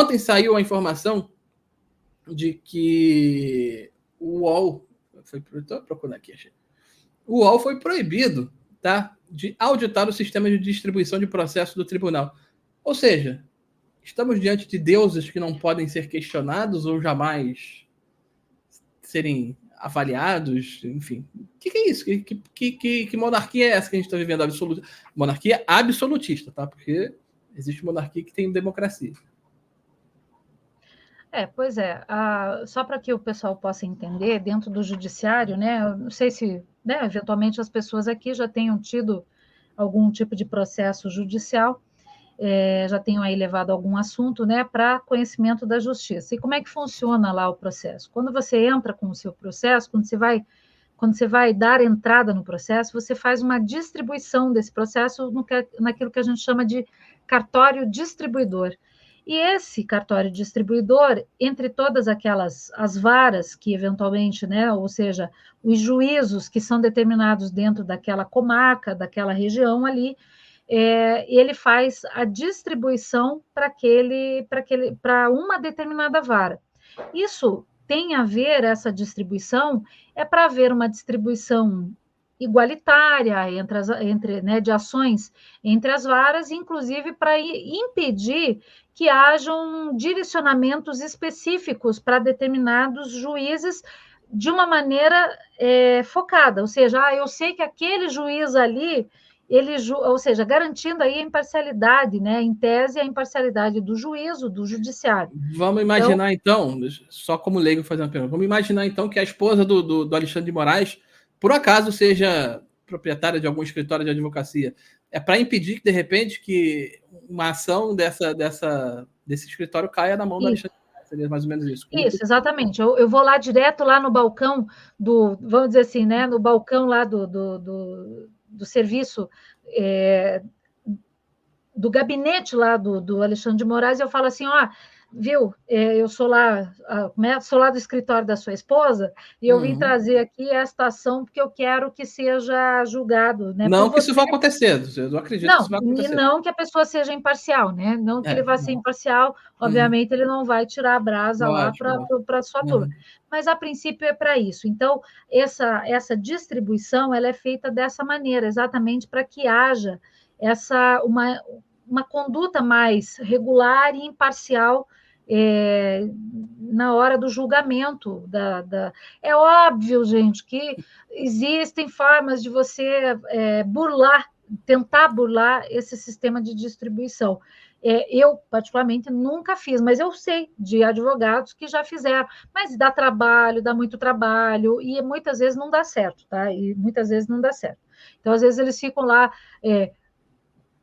Ontem saiu a informação de que o UOL estou procurando aqui, achei. O UOL foi proibido, tá, de auditar o sistema de distribuição de processo do tribunal. Ou seja, estamos diante de deuses que não podem ser questionados ou jamais serem avaliados, enfim. O que é isso? Que monarquia é essa que a gente está vivendo? Monarquia absolutista, tá? Porque existe monarquia que tem democracia. Pois é. Só para que o pessoal possa entender, dentro do judiciário, né? Eu não sei se, né, eventualmente as pessoas aqui já tenham tido algum tipo de processo judicial, já tenham aí levado algum assunto, né, para conhecimento da justiça. E como é que funciona lá o processo? Quando você entra com o seu processo, quando você vai dar entrada no processo, você faz uma distribuição desse processo naquilo que a gente chama de cartório distribuidor. E esse cartório distribuidor, entre todas as varas que eventualmente, né, ou seja, os juízos que são determinados dentro daquela comarca, daquela região ali, ele faz a distribuição para uma determinada vara. Isso tem a ver, essa distribuição, para haver uma distribuição igualitária né, de ações entre as varas, inclusive para impedir que hajam direcionamentos específicos para determinados juízes de uma maneira focada, ou seja, eu sei que aquele juiz ali, ou seja, garantindo aí a imparcialidade, né, em tese, a imparcialidade do juízo, do judiciário. Vamos imaginar, então, só como leigo fazer uma pergunta, vamos imaginar, então, que a esposa do Alexandre de Moraes, por acaso, seja proprietária de algum escritório de advocacia. É para impedir que, de repente, que uma ação desse escritório caia na mão do Alexandre de Moraes. Seria mais ou menos isso. Isso, exatamente. Eu vou lá direto lá no balcão vamos dizer assim, né, no balcão lá do serviço, do gabinete lá do Alexandre de Moraes, e eu falo assim, viu, eu sou lá do escritório da sua esposa, e eu vim trazer aqui esta ação porque eu quero que seja julgado, né? Não que isso vai acontecer, eu não acredito que isso vai acontecer. Não que a pessoa seja imparcial, né? Não que ele vá ser imparcial, obviamente ele não vai tirar a brasa lá para a sua turma. Mas a princípio é para isso. Então, essa distribuição ela é feita dessa maneira, exatamente para que haja uma conduta mais regular e imparcial na hora do julgamento. É óbvio, gente, que existem formas de você tentar burlar esse sistema de distribuição. Eu, particularmente, nunca fiz, mas eu sei de advogados que já fizeram. Mas dá trabalho, dá muito trabalho, e muitas vezes não dá certo, tá? E muitas vezes não dá certo. Então, às vezes, eles ficam lá...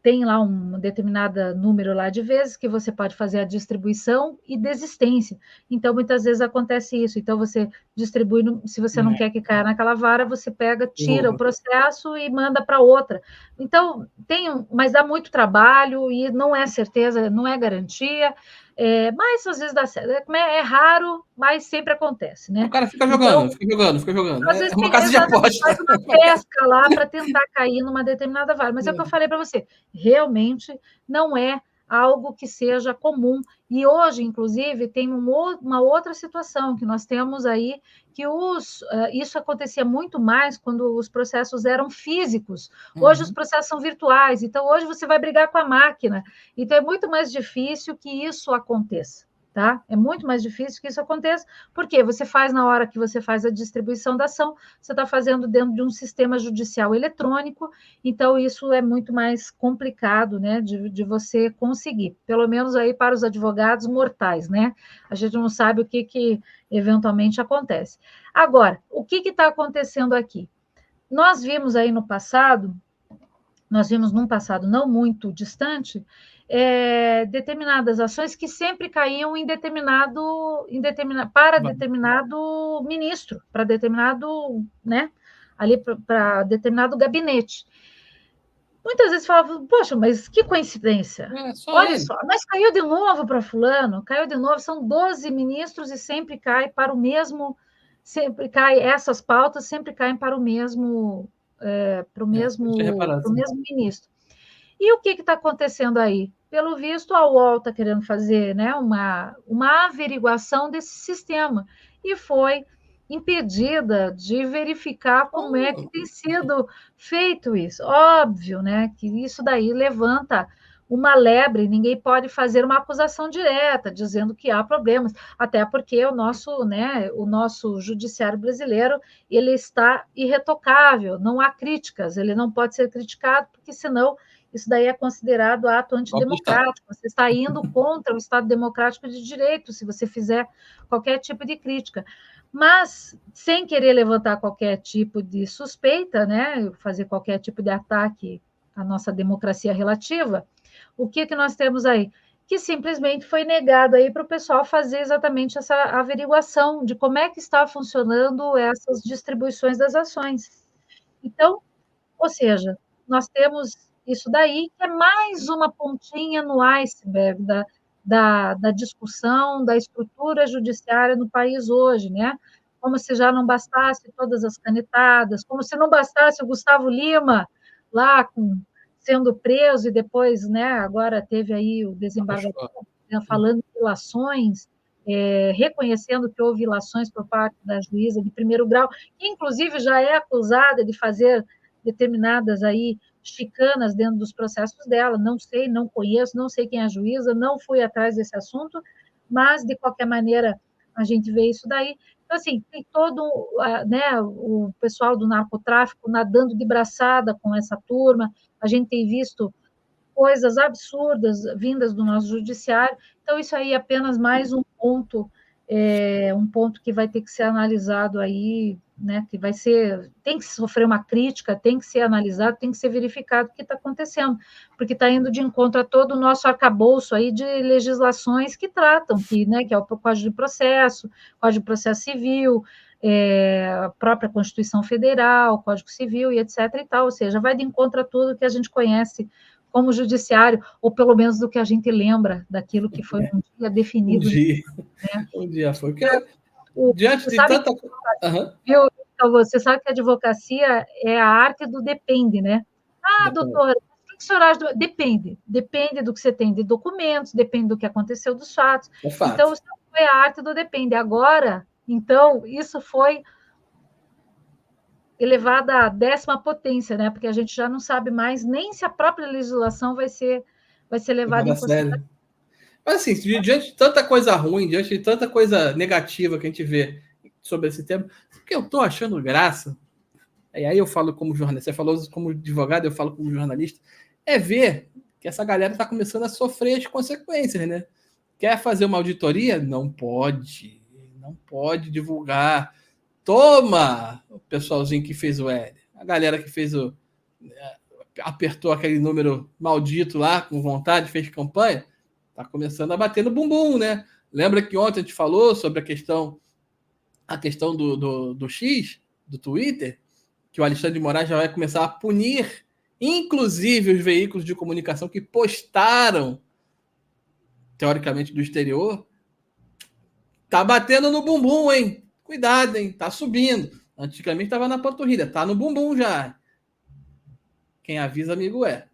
tem lá um determinado número lá de vezes que você pode fazer a distribuição e desistência. Então, muitas vezes acontece isso. Então, você distribui, se você não quer que caia naquela vara, você pega, tira o processo e manda para outra. Então, mas dá muito trabalho e não é certeza, não é garantia, mas às vezes dá certo. É raro, mas sempre acontece, né? O cara fica jogando. Às vezes uma casa de aposta. Faz uma pesca lá para tentar cair numa determinada vara. Mas é o que eu falei para você, realmente não é algo que seja comum. E hoje, inclusive, tem uma outra situação que nós temos aí, que isso acontecia muito mais quando os processos eram físicos. Hoje os processos são virtuais, então hoje você vai brigar com a máquina. Então é muito mais difícil que isso aconteça. Tá? É muito mais difícil que isso aconteça, porque você faz na hora que você faz a distribuição da ação, você está fazendo dentro de um sistema judicial eletrônico, então isso é muito mais complicado, né, de você conseguir, pelo menos aí para os advogados mortais, né? A gente não sabe o que eventualmente acontece. Agora, o que está acontecendo aqui? Nós vimos aí num passado não muito distante, determinadas ações que sempre caíam para determinado ministro, para determinado, né, ali para determinado gabinete. Muitas vezes falavam, poxa, mas que coincidência. Olha só, mas caiu de novo para fulano, caiu de novo, são 12 ministros e sempre cai para o mesmo, essas pautas sempre caem para o mesmo ministro. E o que está acontecendo aí? pelo visto, a UOL está querendo fazer, né, uma averiguação desse sistema e foi impedida de verificar como é que tem sido feito isso. Óbvio, né, que isso daí levanta uma lebre, ninguém pode fazer uma acusação direta dizendo que há problemas, até porque o nosso judiciário brasileiro, ele está irretocável, não há críticas, ele não pode ser criticado, porque senão isso daí é considerado ato antidemocrático. Você está indo contra o Estado democrático de direito se você fizer qualquer tipo de crítica. Mas, sem querer levantar qualquer tipo de suspeita, né, fazer qualquer tipo de ataque à nossa democracia relativa, o que nós temos aí? Que simplesmente foi negado aí para o pessoal fazer exatamente essa averiguação de como é que está funcionando essas distribuições das ações. Então, ou seja, nós temos isso daí, que é mais uma pontinha no iceberg da discussão da estrutura judiciária no país hoje, né? Como se já não bastasse todas as canetadas, como se não bastasse o Gustavo Lima lá sendo preso e depois, né, agora teve aí o desembargador falando de ilações, reconhecendo que houve ilações por parte da juíza de primeiro grau, que inclusive já é acusada de fazer determinadas aí chicanas dentro dos processos dela, não sei, não conheço, não sei quem é a juíza, não fui atrás desse assunto, mas, de qualquer maneira, a gente vê isso daí. Então, assim, tem todo, né, o pessoal do narcotráfico nadando de braçada com essa turma, a gente tem visto coisas absurdas vindas do nosso judiciário, então isso aí é apenas mais um ponto que vai ter que ser analisado aí, né, que tem que sofrer uma crítica, tem que ser analisado, tem que ser verificado o que está acontecendo, porque está indo de encontro a todo o nosso arcabouço aí de legislações que tratam, né, que é o Código de Processo Civil, a própria Constituição Federal, Código Civil e etc. e tal, ou seja, vai de encontro a tudo que a gente conhece como judiciário, ou pelo menos do que a gente lembra daquilo que foi um dia definido. Um dia foi. Diante de tanta coisa. Então, você sabe que a advocacia é a arte do depende, né? Doutora, o que o senhor acha? Depende. Depende do que você tem de documentos, depende do que aconteceu dos fatos. Então, isso foi a arte do depende. Agora, então, isso foi elevada à 10ª potência, né? Porque a gente já não sabe mais nem se a própria legislação vai ser levada em consideração. Mas, assim, diante de tanta coisa ruim, diante de tanta coisa negativa que a gente vê sobre esse tema, o que eu estou achando graça, e aí eu falo como jornalista, você falou como advogado, eu falo como jornalista, é ver que essa galera está começando a sofrer as consequências, né? Quer fazer uma auditoria? Não pode divulgar. Toma, o pessoalzinho que fez o L, a galera que fez apertou aquele número maldito lá, com vontade, fez campanha, tá começando a bater no bumbum, né? Lembra que ontem a gente falou sobre a questão do X, do Twitter, que o Alexandre de Moraes já vai começar a punir, inclusive os veículos de comunicação que postaram, teoricamente, do exterior. Tá batendo no bumbum, hein? Cuidado, hein? Tá subindo. Antigamente estava na panturrilha, tá no bumbum já. Quem avisa, amigo é.